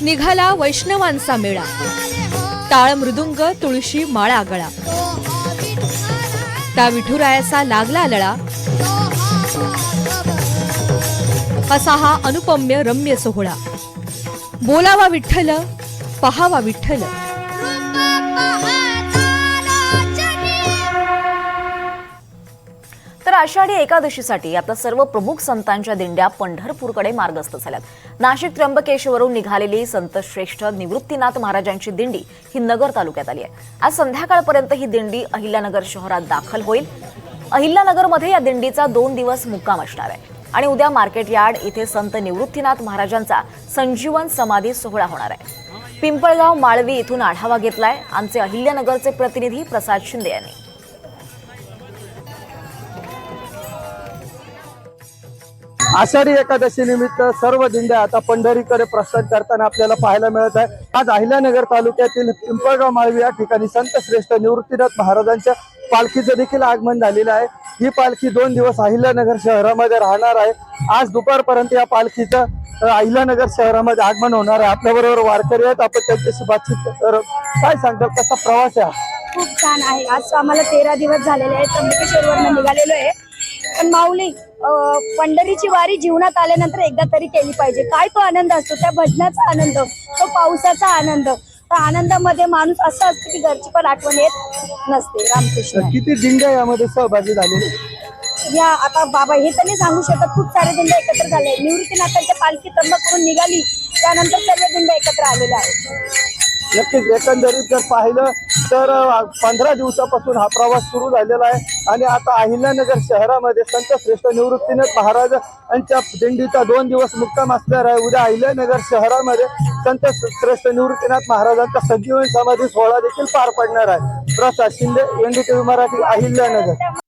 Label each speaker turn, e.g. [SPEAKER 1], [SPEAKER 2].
[SPEAKER 1] निघाला वैष्णवांचा मेळा। टाळ मृदुंग तुळशी माळा गळा, त्या विठुरायाचा लागला लळा। असा हा अनुपम्य रम्य सोहळा। बोलावा विठ्ठल, पहावा विठ्ठल।
[SPEAKER 2] तर आषाढी एकादशीसाठी आता सर्व प्रमुख संतांच्या दिंड्या पंढरपूरकडे मार्गस्थ झाल्यात। नाशिक त्र्यंबकेश्वरून निघालेली संत श्रेष्ठ निवृत्तीनाथ महाराजांची दिंडी ही नगर तालुक्यात आली आहे। आज संध्याकाळपर्यंत ही दिंडी अहिल्यानगर शहरात दाखल होईल। अहिल्यानगरमध्ये या दिंडीचा 2 दिवस मुक्काम असणार आहे आणि उद्या मार्केट यार्ड इथे संत निवृत्तीनाथ महाराजांचा संजीवन समाधी सोहळा होणार आहे। पिंपळगाव माळवी इथून आढावा घेतलाय आमचे अहिल्यानगरचे प्रतिनिधी प्रसाद शिंदे यांनी।
[SPEAKER 3] आषाढी एकादशी निमित्त सर्व दिंड्या आता पंढरीकडे प्रस्थान करताना आपल्याला पाहायला मिळत आहे। आज अहिल्यानगर तालुक्यातील पिंपळगाव माळवी या ठिकाणी संत श्रेष्ठ निवृत्तीनाथ महाराजांच्या पालखीचं देखील आगमन झालेलं आहे। ही पालखी 2 दिवस अहिल्यानगर शहरामध्ये राहणार आहे। आज दुपारपर्यंत या पालखीचं अहिल्यानगर शहरामध्ये आगमन होणार आहे। आपल्याबरोबर वारकरी आहेत, आपण त्यांच्याशी बातचीत कर। काय सांगतात, कसा प्रवास आहे?
[SPEAKER 4] खूप छान आहे। आज आम्हाला 13 दिवस झालेले आहेत, त्र्यंबकेश्वरवरून निघालेलो आहे। पण माऊली, पंढरीची वारी जीवनात आल्यानंतर एकदा तरी केली पाहिजे। काय तो आनंद असतो, त्या भजनाचा आनंद, तो पावसाचा आनंद। त्या आनंदामध्ये माणूस असं असतो की घरची पण आठवण येत नसते। रामकृष्ण।
[SPEAKER 3] किती दिंड्या यामध्ये सहभागी झालेले?
[SPEAKER 4] या आता बाबा हे तर नाही सांगू शकत, खूप सारे दिंड्या एकत्र झाले। निवृत्तीनाथांच्या पालखी त्र्यंबकवरून निघाली, त्यानंतर सर्व दिंड्या एकत्र आलेल्या आहेत।
[SPEAKER 3] नक्कीच एकंदरीत जर पाहिलं तर 15 दिवसापासून हा प्रवास सुरू झालेला आहे आणि आता अहिल्यानगर शहरामध्ये संत श्रेष्ठ निवृत्तीनाथ महाराज यांच्या दिंडीचा 2 दिवस मुक्काम असणार आहे। उद्या अहिल्यानगर शहरामध्ये संत श्रेष्ठ निवृत्तीनाथ महाराजांचा संजीवन समाधी सोहळा देखील पार पडणार आहे। प्रसाद शिंदे, NDTV मराठी, अहिल्यानगर।